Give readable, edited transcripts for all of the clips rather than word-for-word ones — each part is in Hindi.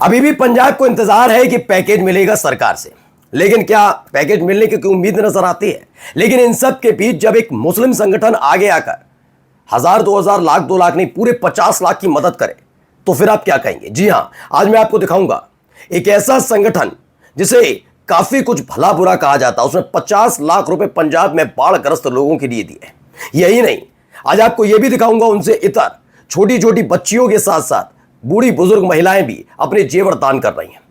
अभी भी पंजाब को इंतजार है कि पैकेज मिलेगा सरकार से, लेकिन क्या पैकेज मिलने की कोई उम्मीद नजर आती है? लेकिन इन सब के बीच जब एक मुस्लिम संगठन आगे आकर 1000, 2000, लाख, 2 लाख नहीं, पूरे 50 लाख की मदद करे तो फिर आप क्या कहेंगे? जी हां, आज मैं आपको दिखाऊंगा एक ऐसा संगठन जिसे काफी कुछ भला बुरा कहा जाता है। उसने 50 लाख रुपए पंजाब में बाढ़ग्रस्त लोगों के लिए दिए। यही नहीं, आज आपको यह भी दिखाऊंगा उनसे इतर छोटी छोटी बच्चियों के साथ साथ बूढ़ी बुजुर्ग महिलाएं भी अपने जेवर दान कर रही हैं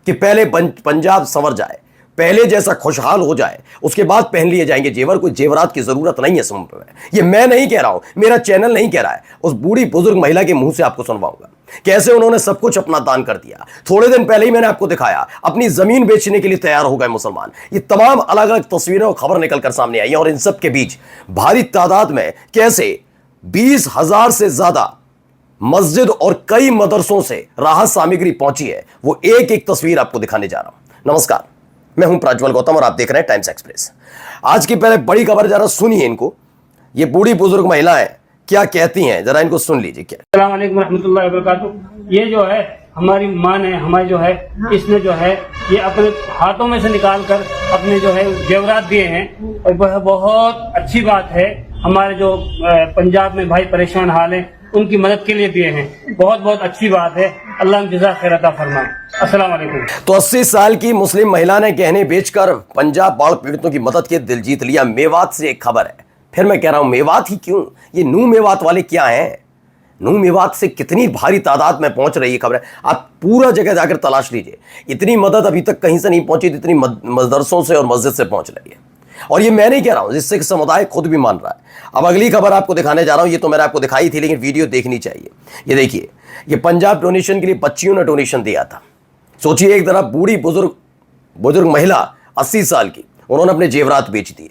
कि पहले पंजाब संवर जाए, पहले जैसा खुशहाल हो जाए, उसके बाद पहन लिए जाएंगे जेवर। कोई जेवरात की जरूरत नहीं है समझ में। ये मैं नहीं कह रहा हूं, मेरा चैनल नहीं कह रहा है, उस बूढ़ी बुजुर्ग महिला के मुंह से आपको सुनवाऊंगा कैसे उन्होंने सब कुछ अपना दान कर दिया। थोड़े दिन पहले ही मैंने आपको दिखाया अपनी जमीन बेचने के लिए तैयार हो गए मुसलमान। ये तमाम अलग अलग तस्वीरें और खबर निकलकर सामने आई और इन सब के बीच भारी तादाद में कैसे 20,000 से ज्यादा मस्जिद और कई मदरसों से राहत सामग्री पहुंची है, वो एक एक तस्वीर आपको दिखाने जा रहा हूं। नमस्कार, मैं हूं प्रज्वल गौतम और आप देख रहे हैं टाइम्स एक्सप्रेस। आज की पहले बड़ी खबर जरा सुनिए इनको, ये बूढ़ी बुजुर्ग महिलाएं क्या कहती हैं, जरा इनको सुन लीजिए। क्या अस्सलाम वालेकुम रहमतुल्लाहि व बरकातुहू। ये जो है हमारी माँ ने, हमारी जो है इसने जो है ये अपने हाथों में से निकाल कर अपने जो है जेवरात दिए हैं और वह बहुत अच्छी बात है। हमारे जो पंजाब में भाई परेशान हाल हैं उनकी मदद के लिए दिए हैं, बहुत बहुत अच्छी बात है। अल्लाह जज़ा खैर अता फरमाए। अस्सलाम वालेकुम। तो 80 साल की मुस्लिम महिला ने गहने बेचकर पंजाब बाढ़ पीड़ितों की मदद के दिल जीत लिया। मेवात से एक खबर है, फिर मैं कह रहा हूं मेवात ही क्यों, ये नू मेवात वाले क्या हैं? नू मेवात से कितनी भारी तादाद में पहुंच रही है खबर है। आप पूरा जगह जाकर तलाश लीजिए, इतनी मदद अभी तक कहीं से नहीं पहुंची जितनी मदरसों से और मस्जिद से पहुंच रही है। और ये मैं नहीं कह रहा हूं, जिससे समुदाय खुद भी मान रहा है। अब अगली खबर आपको दिखाने जा रहा हूं, ये तो मैंने आपको दिखाई थी लेकिन वीडियो देखनी चाहिए। ये देखिए, ये पंजाब डोनेशन के लिए बच्चियों ने डोनेशन दिया था। सोचिए, एक तरफ बूढ़ी बुजुर्ग महिला 80 साल की, उन्होंने अपने जेवरात बेच दिए,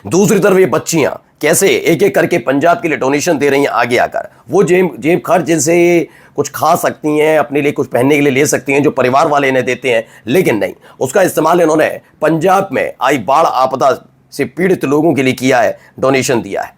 दूसरी तरफ ये बच्चियां कैसे एक एक करके पंजाब के लिए डोनेशन दे रही हैं आगे आकर। वो जेब खर्च जिनसे कुछ खा सकती हैं, अपने लिए कुछ पहनने के लिए ले सकती हैं, जो परिवार वाले इन्हें देते हैं, लेकिन नहीं, उसका इस्तेमाल इन्होंने पंजाब में आई बाढ़ आपदा से पीड़ित लोगों के लिए किया है, डोनेशन दिया है।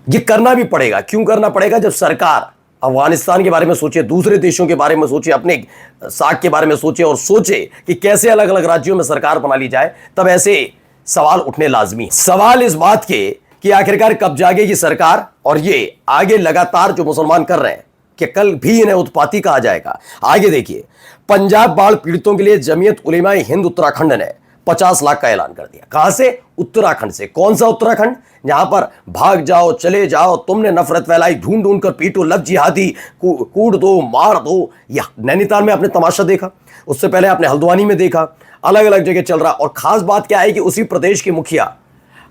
ये करना भी पड़ेगा। क्यों करना पड़ेगा? जब सरकार अफगानिस्तान के बारे में सोचे, दूसरे देशों के बारे में सोचे, अपने साख के बारे में सोचे और सोचे कि कैसे अलग अलग राज्यों में सरकार बना ली जाए, तब ऐसे सवाल उठने लाजमी। सवाल इस बात के कि आखिरकार कब जागेगी सरकार और ये आगे लगातार जो मुसलमान कर रहे हैं कि कल भी इन्हें उत्पाती कहा जाएगा। आगे देखिए, पंजाब बाढ़ पीड़ितों के लिए जमीयत उलेमाए हिंद उत्तराखंड ने 50 लाख का ऐलान कर दिया। कहां से? उत्तराखंड से। कौन सा उत्तराखंड? जहां पर भाग जाओ, चले जाओ, तुमने नफरत फैलाई, ढूंढ ढूंढ कर पीटो, लव जिहादी, कूट दो, मार दो। या नैनीताल में आपने तमाशा देखा, उससे पहले आपने हल्द्वानी में देखा, अलग अलग जगह चल रहा। और खास बात क्या है कि उसी प्रदेश के मुखिया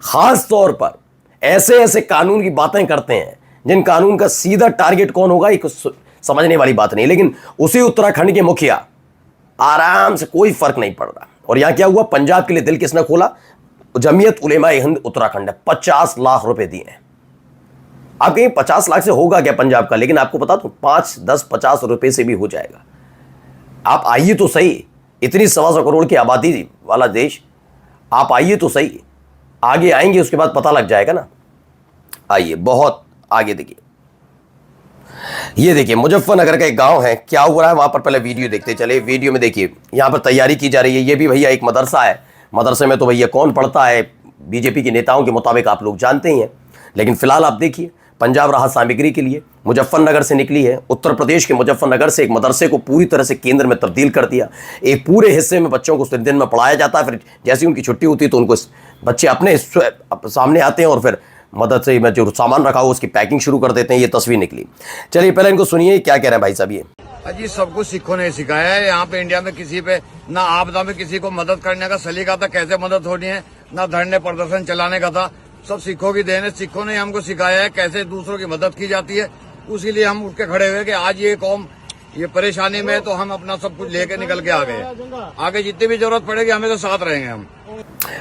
खास तौर पर ऐसे ऐसे कानून की बातें करते हैं जिन कानून का सीधा टारगेट कौन होगा ये समझने वाली बात नहीं, लेकिन उसी उत्तराखंड के मुखिया आराम से, कोई फर्क नहीं पड़ रहा। और यहां क्या हुआ? पंजाब के लिए दिल किसने खोला? जमीयत उलेमाए हिंद उत्तराखंड। 50 लाख रुपए दिए हैं। आप कहें 50 लाख से होगा क्या पंजाब का? लेकिन आपको पता तो 5, 10, 50 रुपए से भी हो जाएगा। आप आइए तो सही, इतनी 125 करोड़ की आबादी वाला देश, आप आइए तो सही। आगे आएंगे उसके बाद पता लग जाएगा ना। आइए बहुत आगे देखिए, ये देखिए मुजफ्फरनगर का एक गांव है, क्या हो रहा है वहां पर, पहले वीडियो देखते चले। वीडियो में देखिए यहां पर तैयारी की जा रही है। ये भी भैया एक मदरसा है, मदरसे में तो भैया कौन पढ़ता है, बीजेपी के नेताओं के मुताबिक आप लोग जानते ही हैं। लेकिन फिलहाल आप देखिए, पंजाब राहत सामग्री के लिए मुजफ्फरनगर से निकली है। उत्तर प्रदेश के मुजफ्फरनगर से एक मदरसे को पूरी तरह से केंद्र में तब्दील कर दिया। एक पूरे हिस्से में बच्चों को दिन में पढ़ाया जाता है, फिर जैसे उनकी छुट्टी होती है तो उनको बच्चे अपने सामने आते हैं और फिर मदद से में जो सामान रखा हो उसकी पैकिंग शुरू कर देते हैं। ये तस्वीर निकली। चलिए पहले इनको सुनिए क्या कह रहे हैं भाई साहब। ये अजी सब कुछ सिखों ने सिखाया है। यहाँ पे इंडिया में किसी पे ना आपदा में किसी को मदद करने का सलीका था, कैसे मदद होनी है, ना धरने प्रदर्शन चलाने का था। सब सिखों की देन है। सिखों ने हमको सिखाया है कैसे दूसरों की मदद की जाती है। उसी लिए हम उठ के खड़े हुए कि आज ये कौम ये परेशानी में है तो हम अपना सब कुछ लेके निकल के आ गए। आगे जितनी भी जरूरत पड़ेगी हमें तो साथ रहेंगे हम।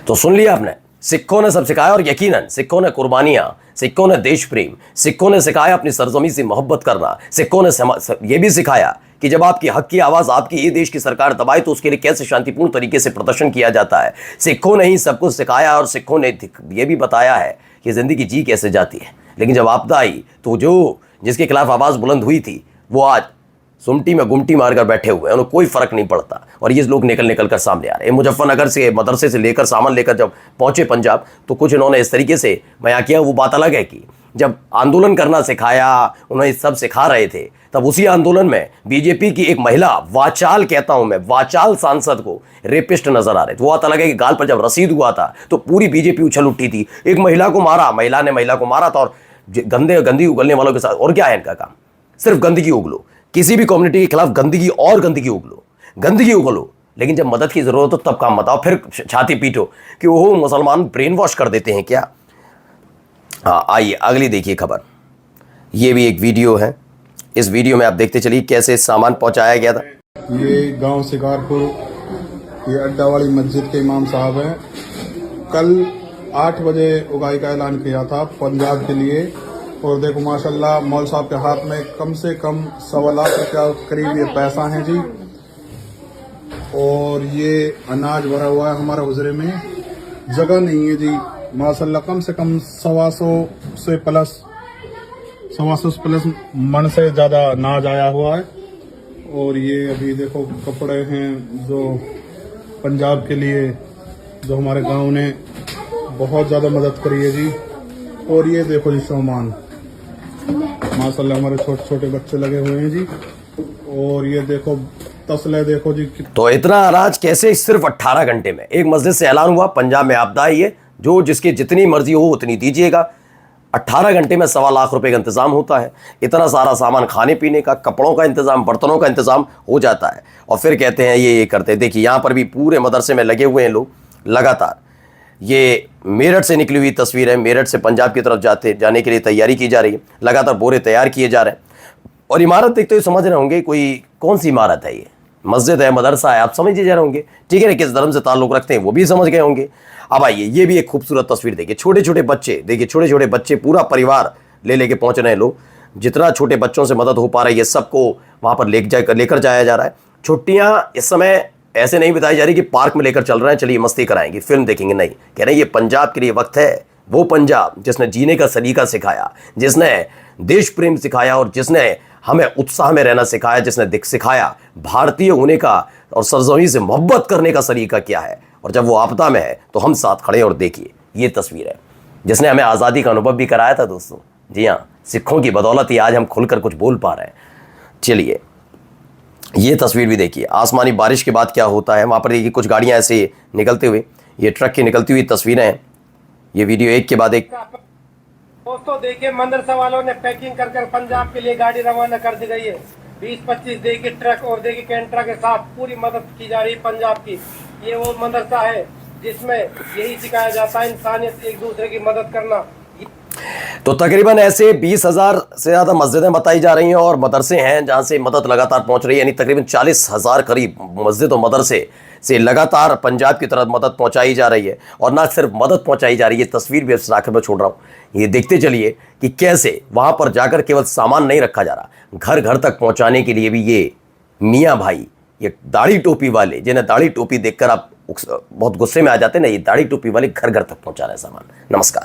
तो सुन लिया आपने, सिखों ने सब सिखाया और यकीनन सिखों ने कुर्बानियां, सिखों ने देश प्रेम, सिखों ने सिखाया अपनी सरजमी से मोहब्बत करना। सिखों ने यह भी सिखाया कि जब आपकी हक की आवाज आपकी ये देश की सरकार दबाए तो उसके लिए कैसे शांतिपूर्ण तरीके से प्रदर्शन किया जाता है। सिखों ने ही सब कुछ सिखाया और सिखों ने यह भी बताया है कि जिंदगी जी कैसे जाती है। लेकिन जब आपदा आई तो जो जिसके खिलाफ आवाज बुलंद हुई थी वो आज सुमटी में गुमटी मारकर बैठे हुए हैं, उन्हें कोई फर्क नहीं पड़ता। और ये लोग निकल कर सामने आ रहे हैं। मुजफ्फरनगर से मदरसे से लेकर सामान लेकर जब पहुंचे पंजाब, तो कुछ इन्होंने इस तरीके से बयां किया। वो बात अलग है कि जब आंदोलन करना सिखाया, उन्हें सब सिखा रहे थे, तब उसी आंदोलन में बीजेपी की एक महिला, वाचाल कहता हूं मैं, वाचाल सांसद को रेपिस्ट नजर आ रहे थे। वो बात अलग है कि गाल पर जब रसीद हुआ था तो पूरी बीजेपी उछल उठी थी। एक महिला को मारा, महिला ने महिला को मारा था, और गंदगी उगलने वालों के साथ। और क्या है इनका काम? सिर्फ गंदगी उगलो, किसी भी कम्युनिटी के खिलाफ गंदगी और गंदगी उगलो, गंदगी उगलो, लेकिन जब मदद की जरूरत हो तब काम बताओ, फिर छाती पीटो कि वो मुसलमान ब्रेन वॉश कर देते हैं क्या। हाँ, आइए अगली देखिए खबर। ये भी एक वीडियो है। इस वीडियो में आप देखते चलिए कैसे सामान पहुंचाया गया था। ये गांव शिकारपुर, ये अड्डा वाली मस्जिद के इमाम साहब हैं। कल 8 बजे उगाई का ऐलान किया था पंजाब के लिए, और देखो माशाल्लाह मौल साहब के हाथ में कम से कम 1.25 लाख रुपया करीब ये पैसा है जी। और ये अनाज भरा हुआ है हमारे हुजरे में, जगह नहीं है जी। माशाल्लाह कम से कम 125 से प्लस मन से ज्यादा अनाज आया हुआ है। और ये अभी देखो कपड़े हैं जो पंजाब के लिए, जो हमारे गांव ने बहुत ज्यादा मदद करी है जी। और ये देखो जी सामान, माशाल्लाह हमारे छोटे छोटे बच्चे लगे हुए हैं जी। और ये देखो तसले देखो जी। तो इतना अनाज कैसे सिर्फ 18 घंटे में? एक मस्जिद से ऐलान हुआ पंजाब में आपदा है, ये जो जिसकी जितनी मर्जी हो उतनी दीजिएगा। 18 घंटे में 1.25 लाख रुपए का इंतजाम होता है। इतना सारा सामान, खाने पीने का, कपड़ों का इंतजाम, बर्तनों का इंतजाम हो जाता है। और फिर कहते हैं ये करते हैं। देखिए यहाँ पर भी पूरे मदरसे में लगे हुए हैं लोग लगातार। ये मेरठ से निकली हुई तस्वीर है। मेरठ से पंजाब की तरफ जाने के लिए तैयारी की जा रही है। लगातार बोरे तैयार किए जा रहे हैं। और इमारत देखते हुए समझ रहे होंगे कोई कौन सी इमारत है, ये मस्जिद है, मदरसा है, आप समझ ही जा रहे होंगे। ठीक है ना, किस धर्म से ताल्लुक रखते हैं वो भी समझ गए होंगे। अब आइए ये भी एक खूबसूरत तस्वीर देखिए। छोटे छोटे बच्चे, देखिए छोटे छोटे बच्चे, पूरा परिवार लेके पहुंच रहे हैं लोग। जितना छोटे बच्चों से मदद हो पा रही है सबको वहां पर लेकर जाया जा रहा है। छुट्टियां इस समय ऐसे नहीं बिताई जा रही कि पार्क में लेकर चल रहे हैं, चलिए मस्ती कराएंगे, फिल्म देखेंगे, नहीं। कह रहे हैं ये पंजाब के लिए वक्त है। वो पंजाब जिसने जीने का सलीका सिखाया, जिसने देश प्रेम सिखाया, और जिसने हमें उत्साह में रहना सिखाया, जिसने सिखाया भारतीय होने का और सरजमी से मोहब्बत करने का सलीका क्या है। और जब वो आपदा में है तो हम साथ खड़े। और देखिए ये तस्वीर है जिसने हमें आज़ादी का अनुभव भी कराया था दोस्तों। जी हाँ, सिखों की बदौलत ही आज हम खुलकर कुछ बोल पा रहे हैं। चलिए ये तस्वीर भी देखिए। आसमानी बारिश के बाद क्या होता है वहाँ पर, देखिए कुछ गाड़ियाँ ऐसे निकलते हुए, ये ट्रक की निकलती हुई तस्वीरें हैं। ये वीडियो एक के बाद एक। दोस्तों देखिए, मदरसा वालों ने पैकिंग कर पंजाब के लिए गाड़ी रवाना कर दी गई है। 20-25 देखिए ट्रक और देखिए कैंटरा के साथ पूरी मदद की जा रही है पंजाब की। ये वो मदरसा है जिसमें यही सिखाया जाता है इंसानियत, एक दूसरे की मदद करना। तो तकरीबन ऐसे 20,000 से ज़्यादा मस्जिदें बताई जा रही हैं और मदरसे हैं जहां से मदद लगातार पहुंच रही है। यानी तकरीबन 40,000 करीब मस्जिद और मदरसे से लगातार पंजाब की तरफ मदद पहुंचाई जा रही है। और ना सिर्फ मदद पहुंचाई जा रही है, तस्वीर भी इस आखिर में छोड़ रहा हूं। ये देखते चलिए कि कैसे वहां पर जाकर केवल सामान नहीं रखा जा रहा, घर घर तक पहुंचाने के लिए भी ये मियाँ भाई, ये दाढ़ी टोपी वाले, जिन्हें दाढ़ी टोपी देखकर आप बहुत गुस्से में आ जाते हैं ना, ये दाढ़ी टोपी वाले घर घर तक पहुंचा रहे हैं सामान। नमस्कार।